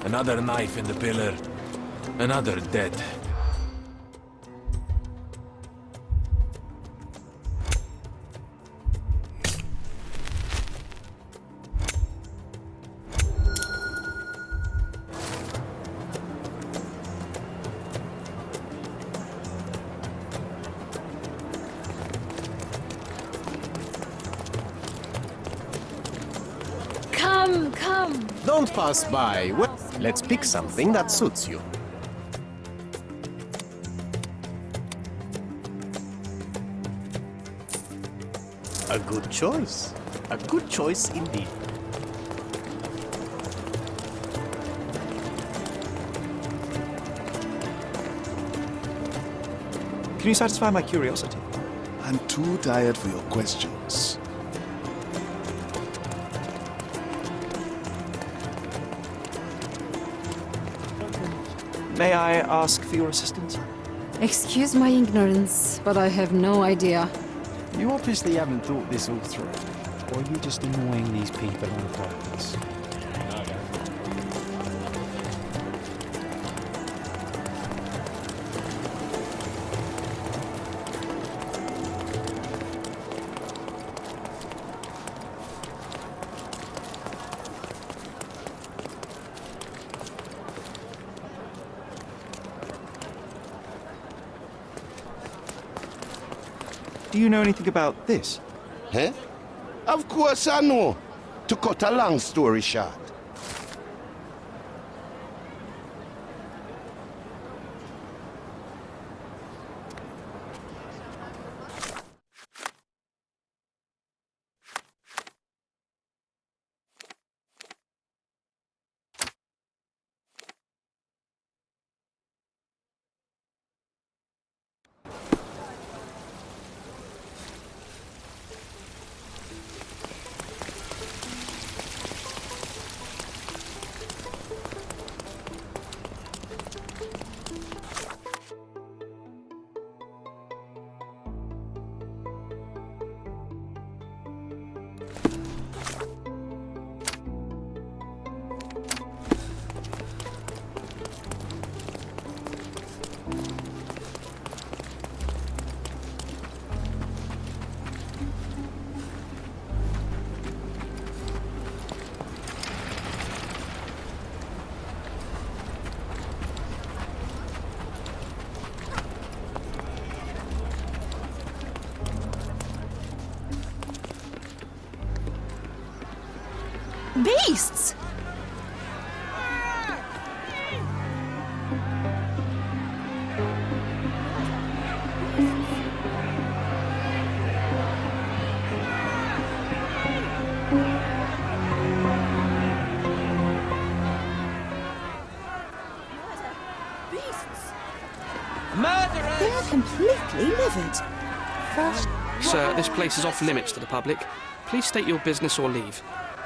Another knife in the pillar. Another dead. Come! Don't pass by. Well, let's pick something that suits you. A good choice. A good choice indeed. Can you satisfy my curiosity? I'm too tired for your questions. May I ask for your assistance? Excuse my ignorance, but I have no idea. You obviously haven't thought this all through. Or are you just annoying these people on purpose? Do you know anything about this? Eh? Of course I know. To cut a long story short. Beasts! They're completely livid. First... Sir, this place is off limits to the public. Please state your business or leave,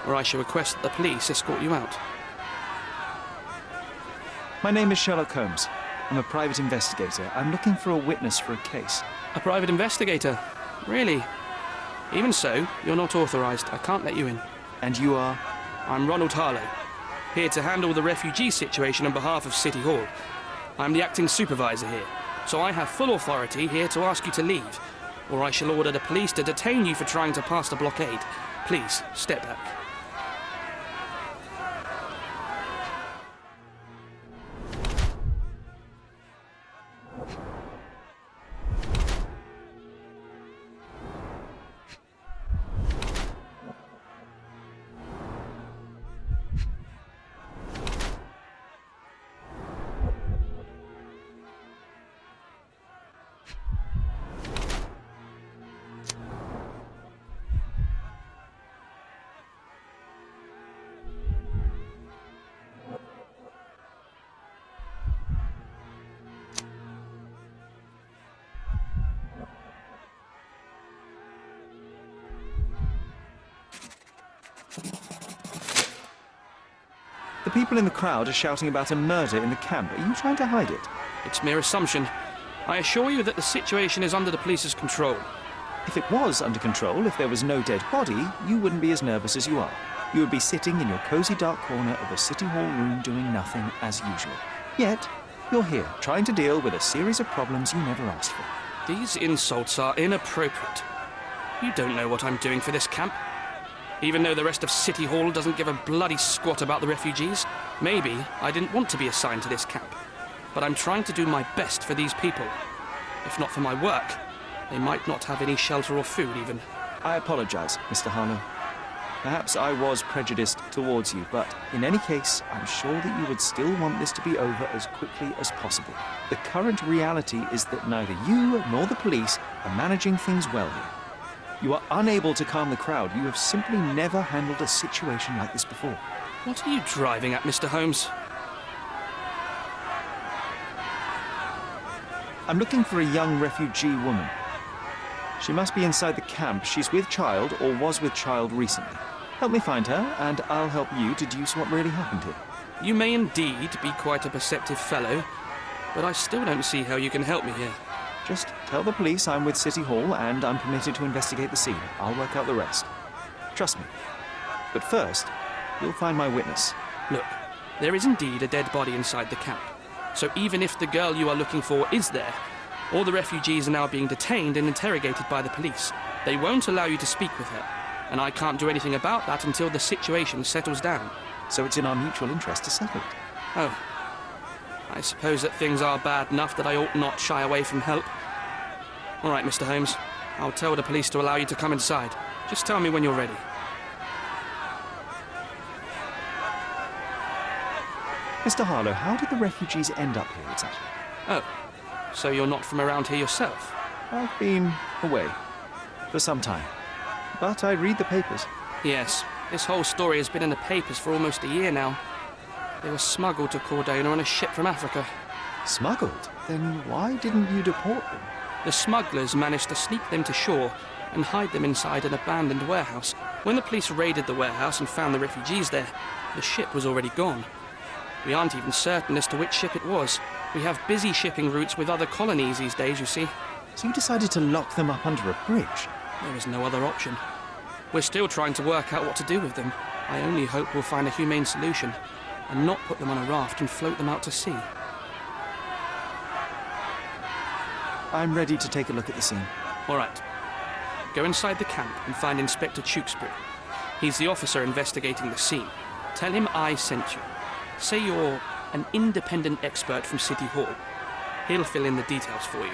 or I shall request that the police escort you out. My name is Sherlock Holmes. I'm a private investigator. I'm looking for a witness for a case. A private investigator? Really? Even so, you're not authorized. I can't let you in. And you are? I'm Ronald Harlow, here to handle the refugee situation on behalf of City Hall. I'm the acting supervisor here, so I have full authority here to ask you to leave, or I shall order the police to detain you for trying to pass the blockade. Please, step back. The people in the crowd are shouting about a murder in the camp. Are you trying to hide it? It's mere assumption. I assure you that the situation is under the police's control. If it was under control, if there was no dead body, you wouldn't be as nervous as you are. you would be sitting in your cozy dark corner of a City Hall room doing nothing as usual. Yet, you're here, trying to deal with a series of problems you never asked for. These insults are inappropriate. You don't know what I'm doing for this camp. Even though the rest of City Hall doesn't give a bloody squat about the refugees. Maybe I didn't want to be assigned to this camp. But I'm trying to do my best for these people. If not for my work, they might not have any shelter or food even. I apologize, Mr. Harlow. Perhaps I was prejudiced towards you, but in any case, I'm sure that you would still want this to be over as quickly as possible. The current reality is that neither you nor the police are managing things well here. You are unable to calm the crowd. You have simply never handled a situation like this before. What are you driving at, Mr. Holmes? I'm looking for a young refugee woman. She must be inside the camp. She's with child or was with child recently. Help me find her, and I'll help you deduce what really happened here. You may indeed be quite a perceptive fellow, but I still don't see how you can help me here. Just tell the police I'm with City Hall and I'm permitted to investigate the scene. I'll work out the rest. Trust me. But first, you'll find my witness. Look, there is indeed a dead body inside the camp. So even if the girl you are looking for is there, all the refugees are now being detained and interrogated by the police. They won't allow you to speak with her, and I can't do anything about that until the situation settles down. So it's in our mutual interest to settle it. Oh. I suppose that things are bad enough that I ought not shy away from help. All right, Mr. Holmes. I'll tell the police to allow you to come inside. Just tell me when you're ready. Mr. Harlow, how did the refugees end up here exactly? Oh, so you're not from around here yourself? I've been away for some time, but I read the papers. Yes, this whole story has been in the papers for almost a year now. They were smuggled to Cordona on a ship from Africa. Smuggled? Then why didn't you deport them? The smugglers managed to sneak them to shore and hide them inside an abandoned warehouse. When the police raided the warehouse and found the refugees there, the ship was already gone. We aren't even certain as to which ship it was. We have busy shipping routes with other colonies these days, you see. So you decided to lock them up under a bridge? There was no other option. We're still trying to work out what to do with them. I only hope we'll find a humane solution and not put them on a raft and float them out to sea. I'm ready to take a look at the scene. All right. Go inside the camp and find Inspector Tewkesbury. He's the officer investigating the scene. Tell him I sent you. Say you're an independent expert from City Hall. He'll fill in the details for you.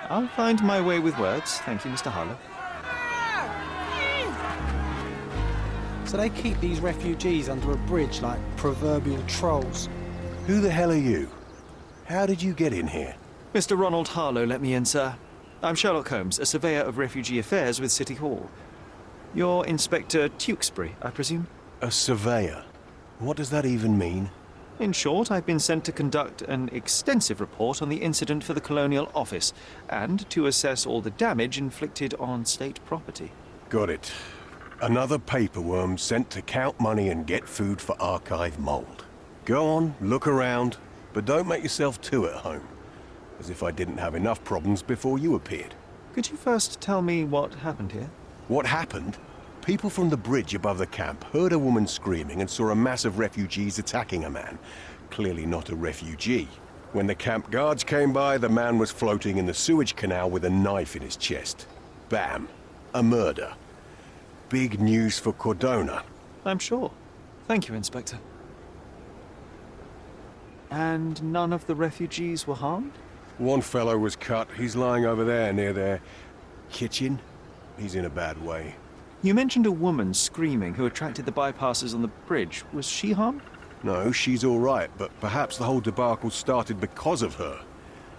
I'll find my way with words. Thank you, Mr. Harlow. So they keep these refugees under a bridge like proverbial trolls. Who the hell are you? How did you get in here? Mr. Ronald Harlow let me in, sir. I'm Sherlock Holmes, a surveyor of refugee affairs with City Hall. You're Inspector Tewkesbury, I presume? A surveyor? What does that even mean? In short, I've been sent to conduct an extensive report on the incident for the Colonial Office and to assess all the damage inflicted on state property. Got it. Another paperworm sent to count money and get food for archive mold. Go on, look around, but don't make yourself too at home. As if I didn't have enough problems before you appeared. Could you first tell me what happened here? What happened? People from the bridge above the camp heard a woman screaming and saw a mass of refugees attacking a man. Clearly not a refugee. When the camp guards came by, the man was floating in the sewage canal with a knife in his chest. Bam. A murder. Big news for Cordona. I'm sure. Thank you, Inspector. And none of the refugees were harmed? One fellow was cut. He's lying over there near their kitchen. He's in a bad way. You mentioned a woman screaming who attracted the bypassers on the bridge. Was she harmed? No, she's all right, but perhaps the whole debacle started because of her.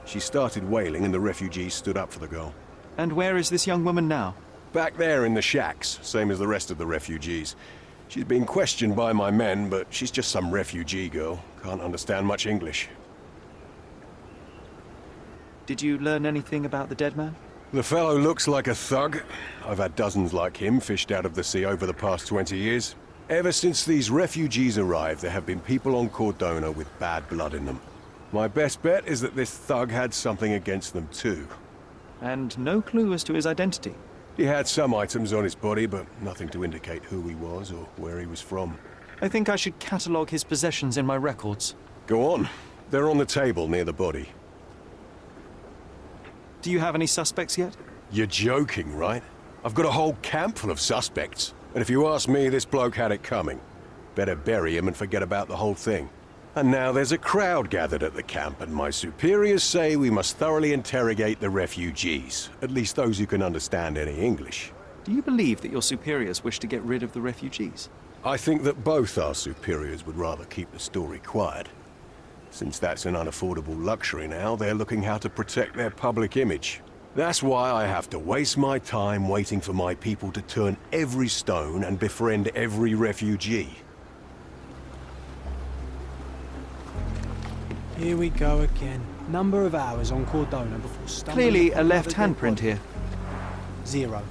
She started wailing and the refugees stood up for the girl. And where is this young woman now? Back there in the shacks, same as the rest of the refugees. She's been questioned by my men, but she's just some refugee girl. Can't understand much English. Did you learn anything about the dead man? The fellow looks like a thug. I've had dozens like him fished out of the sea over the past 20 years. Ever since these refugees arrived, there have been people on Cordona with bad blood in them. My best bet is that this thug had something against them too. And no clue as to his identity? He had some items on his body, but nothing to indicate who he was or where he was from. I think I should catalogue his possessions in my records. Go on. They're on the table near the body. Do you have any suspects yet? You're joking, right? I've got a whole camp full of suspects. And if you ask me, this bloke had it coming. Better bury him and forget about the whole thing. And now there's a crowd gathered at the camp, and my superiors say we must thoroughly interrogate the refugees. At least those who can understand any English. Do you believe that your superiors wish to get rid of the refugees? I think that both our superiors would rather keep the story quiet. Since that's an unaffordable luxury now, they're looking how to protect their public image. That's why I have to waste my time waiting for my people to turn every stone and befriend every refugee. Here we go again. Number of hours on Cordona before stumbling Clearly upon a left another dead handprint body. here. 0.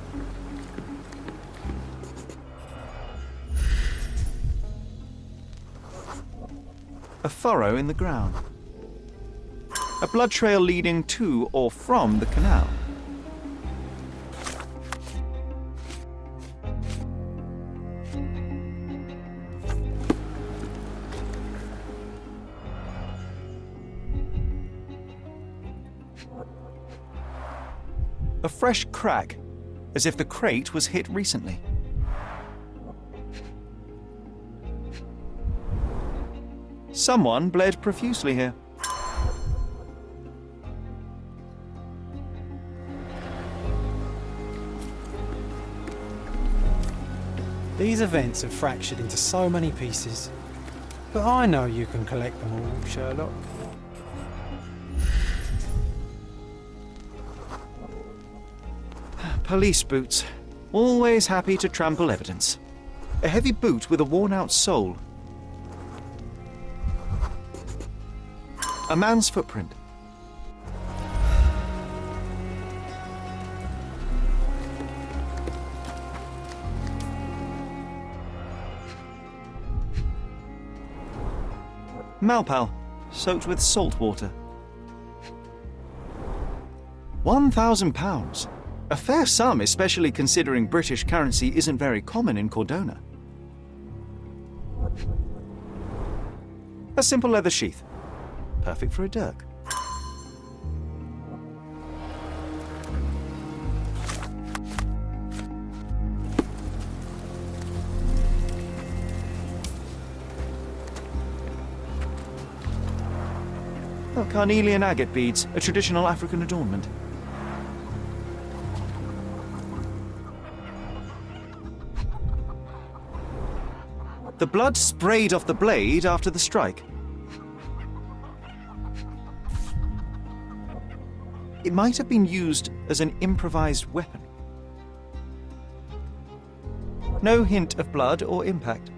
A furrow in the ground. A blood trail leading to or from the canal. A fresh crack, as if the crate was hit recently. Someone bled profusely here. These events have fractured into so many pieces. But I know you can collect them all, Sherlock. Police boots. Always happy to trample evidence. A heavy boot with a worn-out sole. A man's footprint. Malpal, soaked with salt water. £1,000. A fair sum, especially considering British currency isn't very common in Cordona. A simple leather sheath. Perfect for a dirk. Oh, carnelian agate beads, a traditional African adornment. The blood sprayed off the blade after the strike. It might have been used as an improvised weapon. No hint of blood or impact.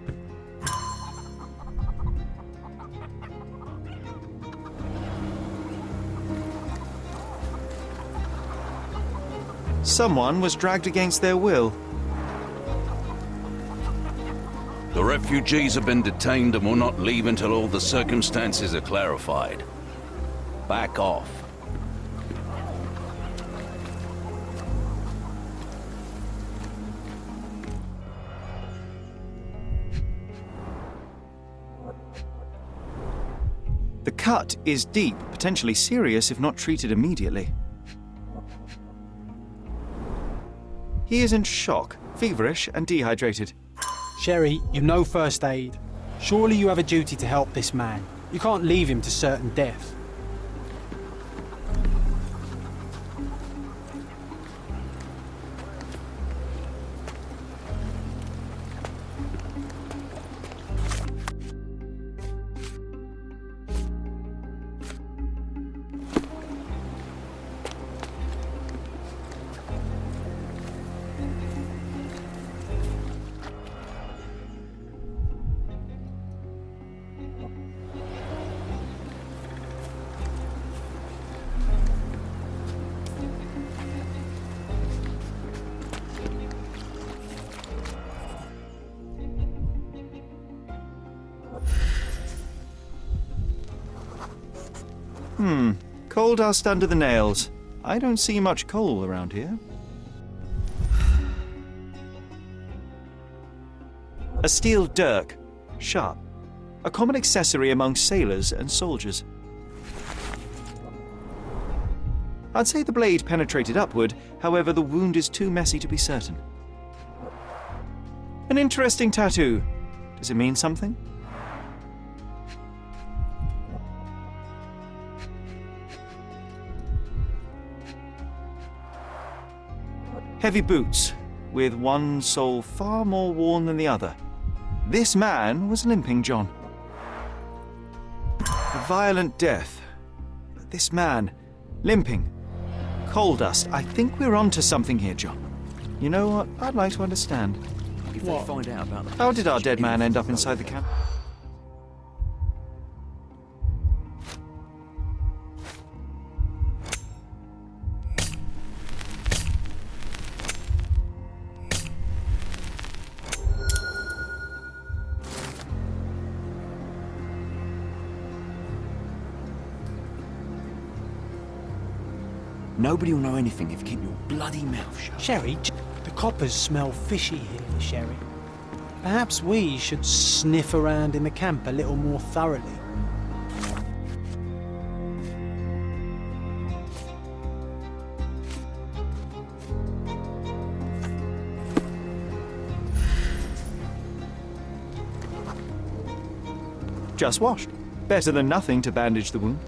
Someone was dragged against their will. The refugees have been detained and will not leave until all the circumstances are clarified. Back off. The cut is deep, potentially serious if not treated immediately. He is in shock, feverish and dehydrated. Sherry, you know first aid. Surely you have a duty to help this man. You can't leave him to certain death. Coal dust under the nails. I don't see much coal around here. A steel dirk, sharp. A common accessory among sailors and soldiers. I'd say the blade penetrated upward, however the wound is too messy to be certain. An interesting tattoo. Does it mean something? Heavy boots, with one sole far more worn than the other. This man was limping John. A violent death. But this man, limping. Coal dust. I think we're onto something here, John. You know what? I'd like to understand. If they find out about the How did our dead man end up inside the camp? Nobody will know anything if you keep your bloody mouth shut. Sherry, the coppers smell fishy here, Sherry. Perhaps we should sniff around in the camp a little more thoroughly. Just washed. Better than nothing to bandage the wound.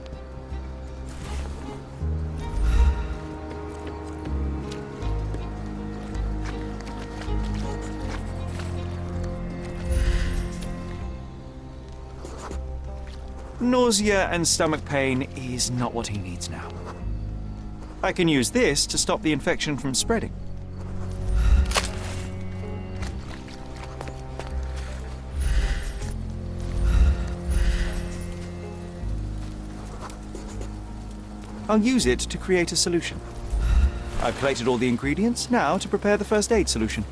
Nausea and stomach pain is not what he needs now. I can use this to stop the infection from spreading. I'll use it to create a solution. I've collected all the ingredients, now to prepare the first aid solution.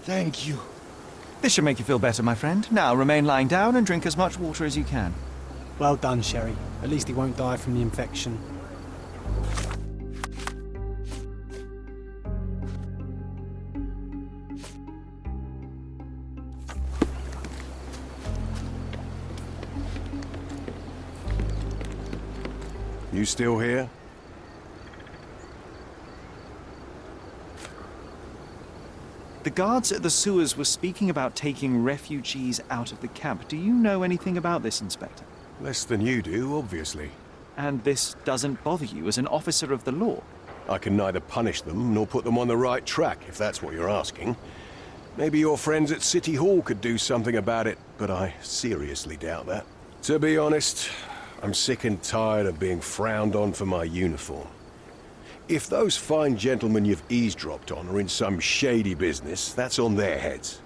Thank you. This should make you feel better, my friend. Now remain lying down and drink as much water as you can. Well done, Sherry. At least he won't die from the infection. You still here? The guards at the sewers were speaking about taking refugees out of the camp. Do you know anything about this, Inspector? Less than you do, obviously. And this doesn't bother you as an officer of the law? I can neither punish them nor put them on the right track, if that's what you're asking. Maybe your friends at City Hall could do something about it, but I seriously doubt that. To be honest, I'm sick and tired of being frowned on for my uniform. If those fine gentlemen you've eavesdropped on are in some shady business, that's on their heads.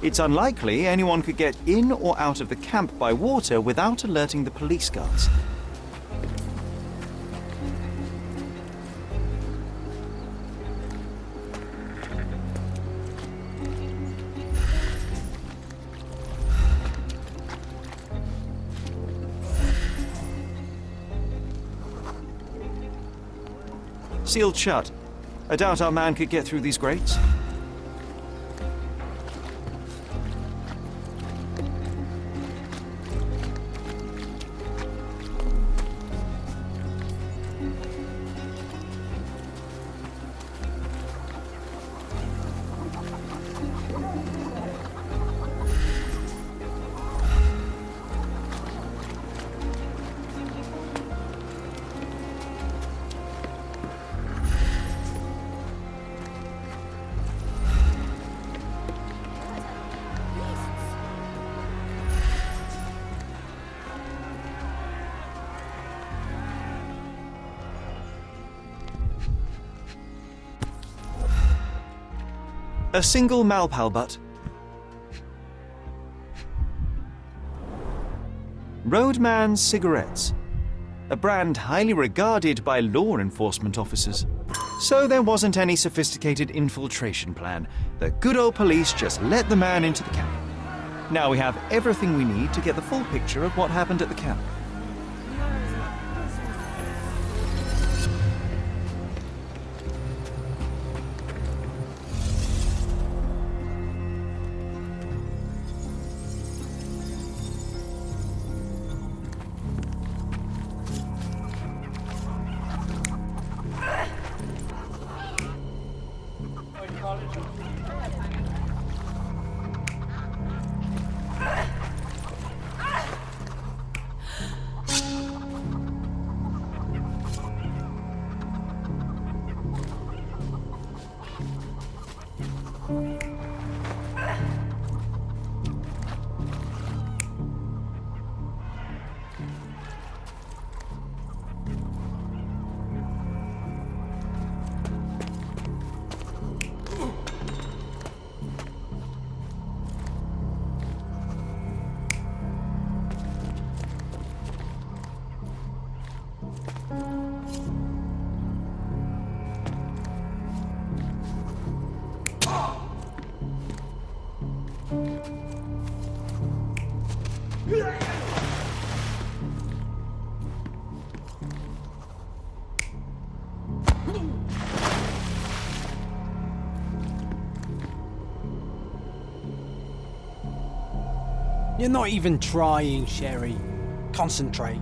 It's unlikely anyone could get in or out of the camp by water without alerting the police guards. sealed shut. I doubt our man could get through these grates. A single Malpal butt. Roadman cigarettes. A brand highly regarded by law enforcement officers. So there wasn't any sophisticated infiltration plan. The good old police just let the man into the camp. Now we have everything we need to get the full picture of what happened at the camp. You're not even trying, Sherry. Concentrate.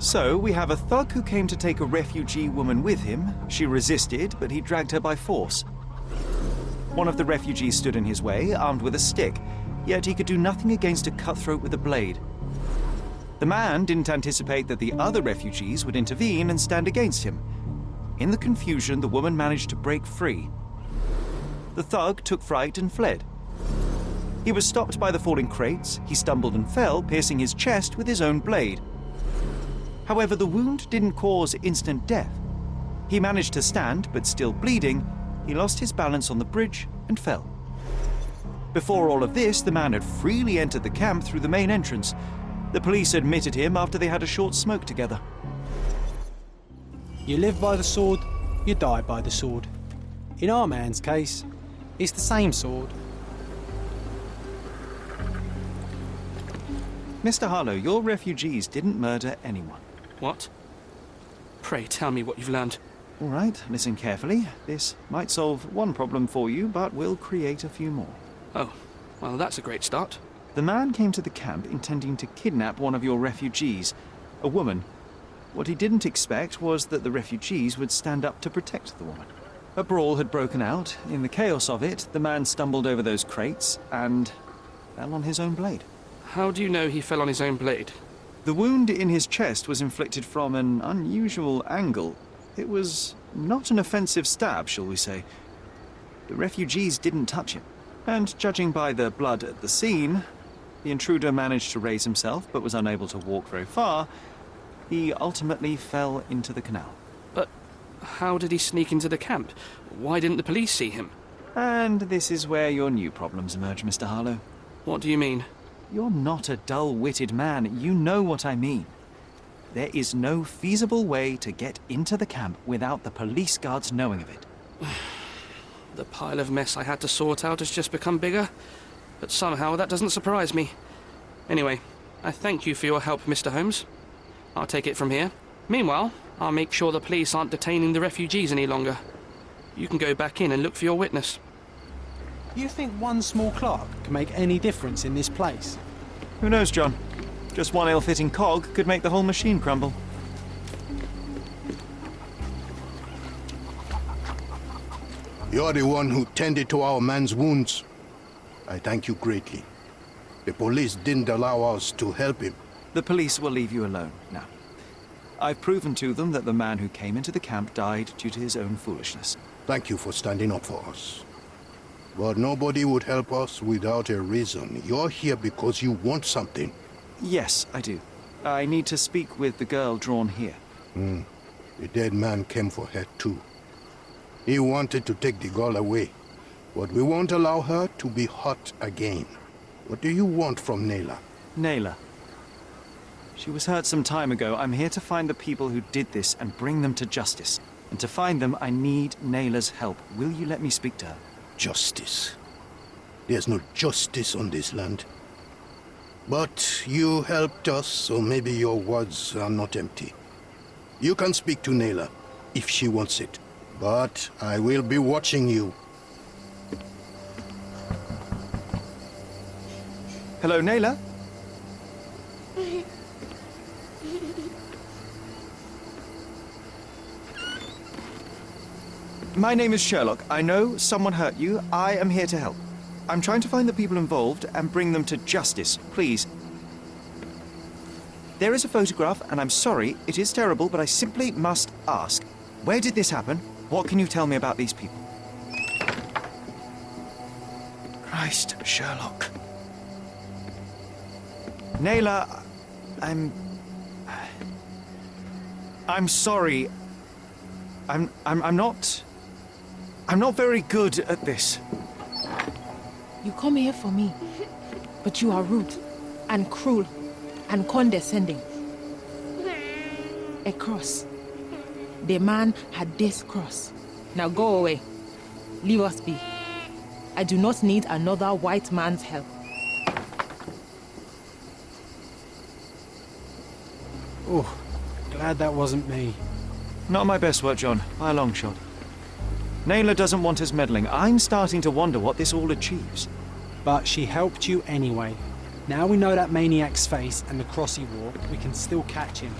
So, we have a thug who came to take a refugee woman with him. She resisted, but he dragged her by force. One of the refugees stood in his way, armed with a stick, yet he could do nothing against a cutthroat with a blade. The man didn't anticipate that the other refugees would intervene and stand against him. In the confusion, the woman managed to break free. The thug took fright and fled. He was stopped by the falling crates. He stumbled and fell, piercing his chest with his own blade. However, the wound didn't cause instant death. He managed to stand, but still bleeding, he lost his balance on the bridge and fell. Before all of this, the man had freely entered the camp through the main entrance. The police admitted him after they had a short smoke together. You live by the sword, you die by the sword. In our man's case, it's the same sword. Mr. Harlow, your refugees didn't murder anyone. What? Pray tell me what you've learned. All right, listen carefully. This might solve one problem for you, but will create a few more. Oh, well, that's a great start. The man came to the camp intending to kidnap one of your refugees, a woman. What he didn't expect was that the refugees would stand up to protect the woman. A brawl had broken out. In the chaos of it, the man stumbled over those crates and fell on his own blade. How do you know he fell on his own blade? The wound in his chest was inflicted from an unusual angle. It was not an offensive stab, shall we say. The refugees didn't touch him. And judging by the blood at the scene, the intruder managed to raise himself but was unable to walk very far. He ultimately fell into the canal. But how did he sneak into the camp? Why didn't the police see him? And this is where your new problems emerge, Mr. Harlow. What do you mean? You're not a dull-witted man. You know what I mean. There is no feasible way to get into the camp without the police guards knowing of it. The pile of mess I had to sort out has just become bigger, but somehow that doesn't surprise me. Anyway, I thank you for your help, Mr. Holmes. I'll take it from here. Meanwhile, I'll make sure the police aren't detaining the refugees any longer. You can go back in and look for your witness. You think one small clock can make any difference in this place? Who knows, John? Just one ill-fitting cog could make the whole machine crumble. You're the one who tended to our man's wounds. I thank you greatly. The police didn't allow us to help him. The police will leave you alone now. I've proven to them that the man who came into the camp died due to his own foolishness. Thank you for standing up for us. But nobody would help us without a reason. You're here because you want something. Yes, I do. I need to speak with the girl drawn here. The dead man came for her too. He wanted to take the girl away, but we won't allow her to be hurt again. What do you want from Nayla? Nayla. She was hurt some time ago. I'm here to find the people who did this and bring them to justice. And to find them, I need Nayla's help. Will you let me speak to her? Justice. There's no justice on this land. But you helped us, so maybe your words are not empty. You can speak to Nayla, if she wants it. But I will be watching you. Hello, Nayla? My name is Sherlock. I know someone hurt you. I am here to help. I'm trying to find the people involved and bring them to justice. Please. There is a photograph, and I'm sorry, it is terrible, but I simply must ask. Where did this happen? What can you tell me about these people? Christ, Sherlock. Nayla, I'm sorry. I'm not very good at this. You come here for me, but you are rude and cruel and condescending. A cross. The man had this cross. Now go away. Leave us be. I do not need another white man's help. Oh, glad that wasn't me. Not my best work, John, by a long shot. Nayla doesn't want us meddling. I'm starting to wonder what this all achieves. But she helped you anyway. Now we know that maniac's face and the cross he wore, we can still catch him.